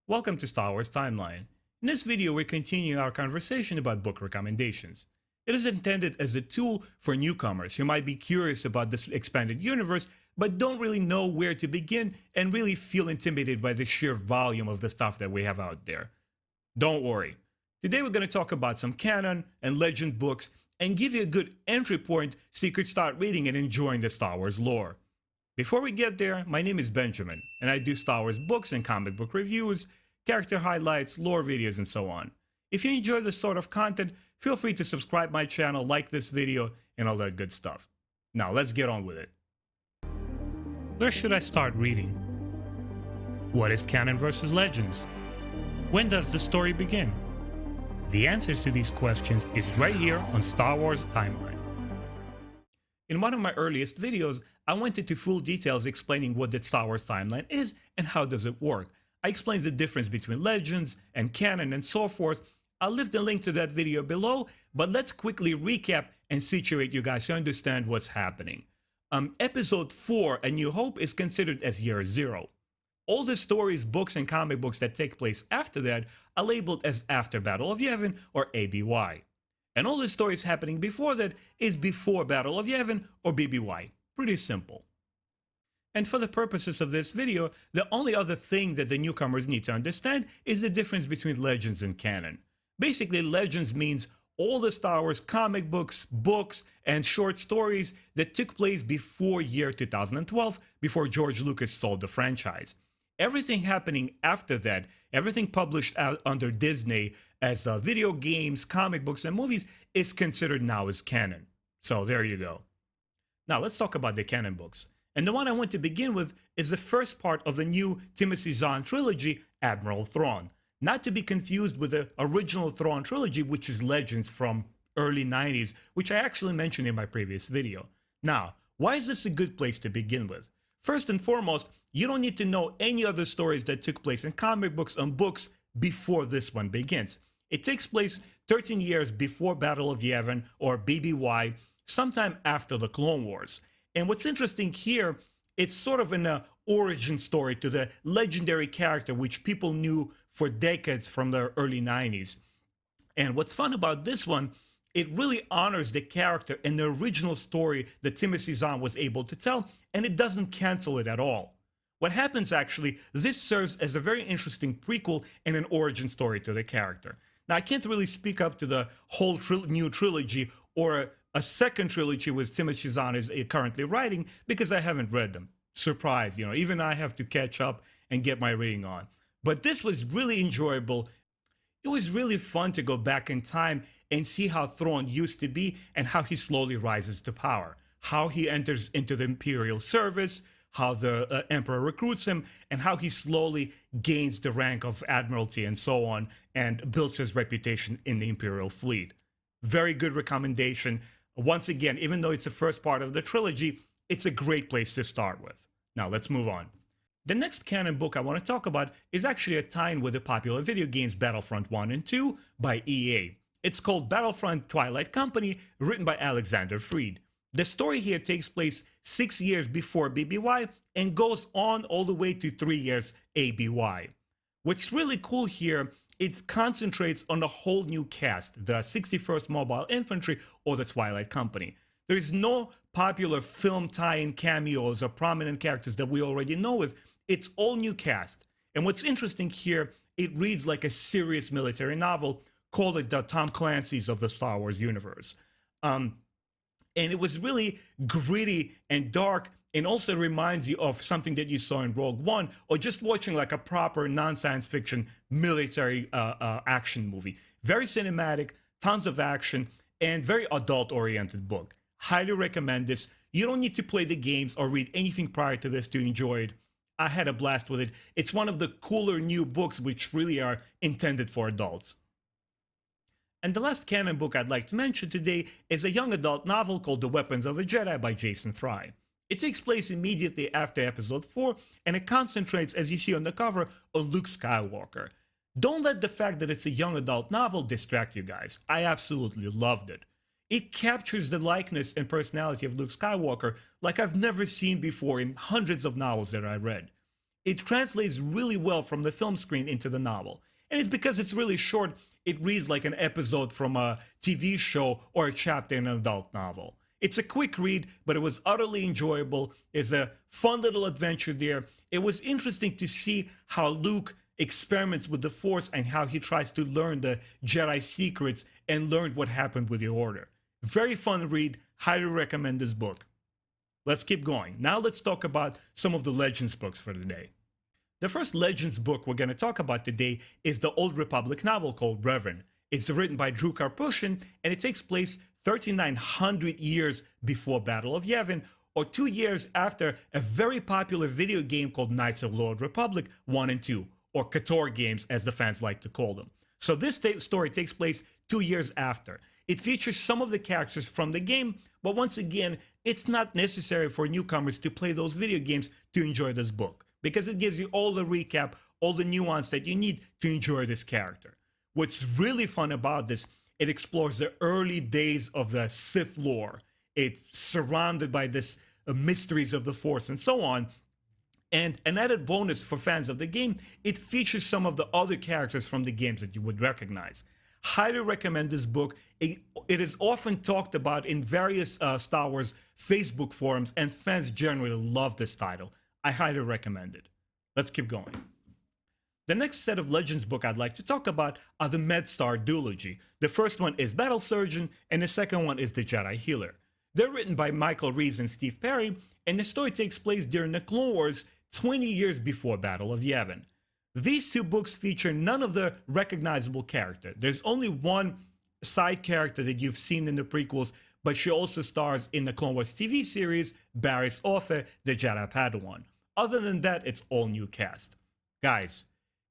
Welcome to Star Wars Timeline. In this video, we're continuing our conversation about book recommendations. It is intended as a tool for newcomers who might be curious about this expanded universe but don't really know where to begin and really feel intimidated by the sheer volume of the stuff that we have out there. Don't worry. Today we're going to talk about some canon and legend books and give you a good entry point so you could start reading and enjoying the Star Wars lore. Before we get there, my name is Benjamin, and I do Star Wars books and comic book reviews, character highlights, lore videos, and so on. If you enjoy this sort of content, feel free to subscribe my channel, like this video, and all that good stuff. Now let's get on with it. Where should I start reading? What is canon versus legends? When does the story begin? The answers to these questions is right here on Star Wars Timeline. In one of my earliest videos, I went into full details explaining what the Star Wars Timeline is and how does it work. I explained the difference between legends and canon and so forth. I'll leave the link to that video below, but let's quickly recap and situate you guys to understand what's happening. Episode 4, A New Hope, is considered as year 0. All the stories, books, and comic books that take place after that are labeled as After Battle of Yavin or ABY. And all the stories happening before that is Before Battle of Yavin or BBY. Pretty simple. And for the purposes of this video, the only other thing that the newcomers need to understand is the difference between legends and canon. Basically, legends means all the Star Wars comic books, and short stories that took place before year 2012, before George Lucas sold the franchise. Everything happening after that, everything published out under Disney as video games, comic books, and movies is considered now as canon. So there you go. Now let's talk about the canon books. And the one I want to begin with is the first part of the new Timothy Zahn trilogy, Admiral Thrawn. Not to be confused with the original Thrawn trilogy, which is Legends from early 90s, which I actually mentioned in my previous video. Now, why is this a good place to begin with? First and foremost, you don't need to know any other stories that took place in comic books and books before this one begins. It takes place 13 years before Battle of Yavin or BBY, sometime after the Clone Wars. And what's interesting here, it's sort of an origin story to the legendary character which people knew for decades from the early 90s. And what's fun about this one, it really honors the character and the original story that Timothy Zahn was able to tell, and it doesn't cancel it at all. What happens actually, this serves as a very interesting prequel and an origin story to the character. Now, I can't really speak up to the whole new trilogy or a second trilogy which Timothy Zahn is currently writing because I haven't read them. Surprise, even I have to catch up and get my reading on. But this was really enjoyable. It was really fun to go back in time and see how Thrawn used to be and how he slowly rises to power. How he enters into the Imperial service, how the Emperor recruits him, and how he slowly gains the rank of Admiralty and so on, and builds his reputation in the Imperial fleet. Very good recommendation. Once again, even though it's the first part of the trilogy, it's a great place to start with. Now let's move on. The next canon book I want to talk about is actually a tie-in with the popular video games Battlefront 1 and 2 by EA. It's called Battlefront Twilight Company, written by Alexander Freed. The story here takes place 6 years before BBY and goes on all the way to 3 years ABY. What's really cool here, it concentrates on a whole new cast, the 61st Mobile Infantry or the Twilight Company. There is no popular film tie-in cameos or prominent characters that we already know with. It's all new cast. And what's interesting here, it reads like a serious military novel. Call it the Tom Clancy's of the Star Wars universe. And it was really gritty and dark, and also reminds you of something that you saw in Rogue One, or just watching like a proper non-science fiction military action movie. Very cinematic, tons of action, and very adult-oriented book. Highly recommend this. You don't need to play the games or read anything prior to this to enjoy it. I had a blast with it. It's one of the cooler new books which really are intended for adults. And the last canon book I'd like to mention today is a young adult novel called The Weapons of a Jedi by Jason Fry. It takes place immediately after episode 4, and it concentrates, as you see on the cover, on Luke Skywalker. Don't let the fact that it's a young adult novel distract you guys. I absolutely loved it. It captures the likeness and personality of Luke Skywalker like I've never seen before in hundreds of novels that I read. It translates really well from the film screen into the novel. And it's because it's really short, it reads like an episode from a TV show or a chapter in an adult novel. It's a quick read, but it was utterly enjoyable. It's a fun little adventure there. It was interesting to see how Luke experiments with the Force and how he tries to learn the Jedi secrets and learn what happened with the Order. Very fun read. Highly recommend this book. Let's keep going. Now let's talk about some of the Legends books for the day. The first Legends book we're going to talk about today is the Old Republic novel called Revan. It's written by Drew Karpyshyn, and it takes place 3,900 years before Battle of Yavin, or 2 years after a very popular video game called Knights of the Old Republic 1 and 2, or KOTOR games as the fans like to call them. So this story takes place 2 years after. It features some of the characters from the game, but once again, it's not necessary for newcomers to play those video games to enjoy this book, because it gives you all the recap, all the nuance that you need to enjoy this character. What's really fun about this, it explores the early days of the Sith lore. It's surrounded by this mysteries of the Force and so on. And an added bonus for fans of the game, it features some of the other characters from the games that you would recognize. Highly recommend this book. It is often talked about in various Star Wars Facebook forums, and fans generally love this title. I highly recommend it. Let's keep going. The next set of Legends book I'd like to talk about are the MedStar duology. The first one is Battle Surgeon, and the second one is The Jedi Healer. They're written by Michael Reaves and Steve Perry, and the story takes place during the Clone Wars 20 years before Battle of Yavin. These two books feature none of the recognizable character. There's only one side character that you've seen in the prequels, but she also stars in the Clone Wars TV series, Barriss Offee, the Jedi Padawan. Other than that, it's all new cast. Guys,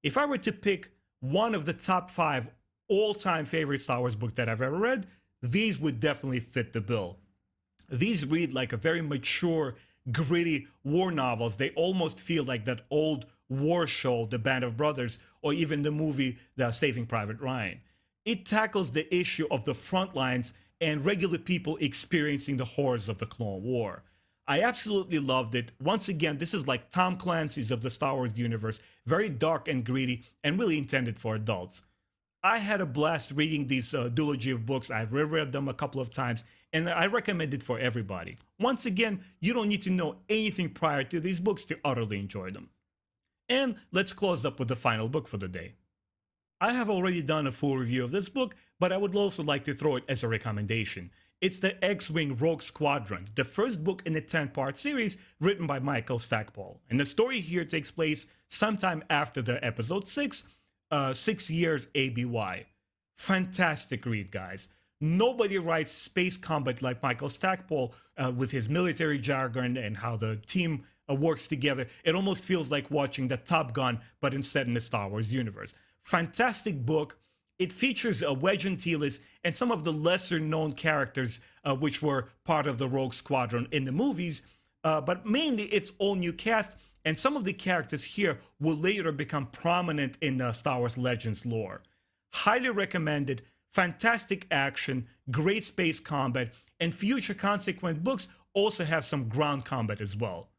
if I were to pick one of the top 5 all-time favorite Star Wars books that I've ever read, these would definitely fit the bill. These read like a very mature, gritty war novels. They almost feel like that old war show, The Band of Brothers, or even the movie, The Saving Private Ryan. It tackles the issue of the front lines and regular people experiencing the horrors of the Clone War. I absolutely loved it. Once again, this is like Tom Clancy's of the Star Wars universe, very dark and gritty, and really intended for adults. I had a blast reading these duology of books. I've reread them a couple of times, and I recommend it for everybody. Once again, you don't need to know anything prior to these books to utterly enjoy them. And let's close up with the final book for the day. I have already done a full review of this book, but I would also like to throw it as a recommendation. It's the X-Wing Rogue Squadron, the first book in the 10-part series written by Michael Stackpole. And the story here takes place sometime after the episode 6, 6 years ABY. Fantastic read, guys. Nobody writes space combat like Michael Stackpole with his military jargon and how the team works together. It almost feels like watching the Top Gun, but instead in the Star Wars universe. Fantastic book. It features Wedge Antilles and some of the lesser known characters which were part of the Rogue Squadron in the movies, but mainly it's all new cast, and some of the characters here will later become prominent in Star Wars Legends lore. Highly recommended. Fantastic action, great space combat, and future Consequent books also have some ground combat as well.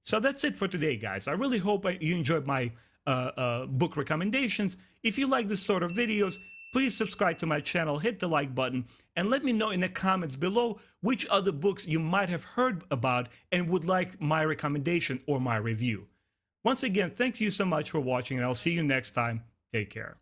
So that's it for today, guys. I really hope you enjoyed my book recommendations. If you like this sort of videos, please subscribe to my channel, hit the like button, and let me know in the comments below which other books you might have heard about and would like my recommendation or my review. Once again, thank you so much for watching, and I'll see you next time. Take care.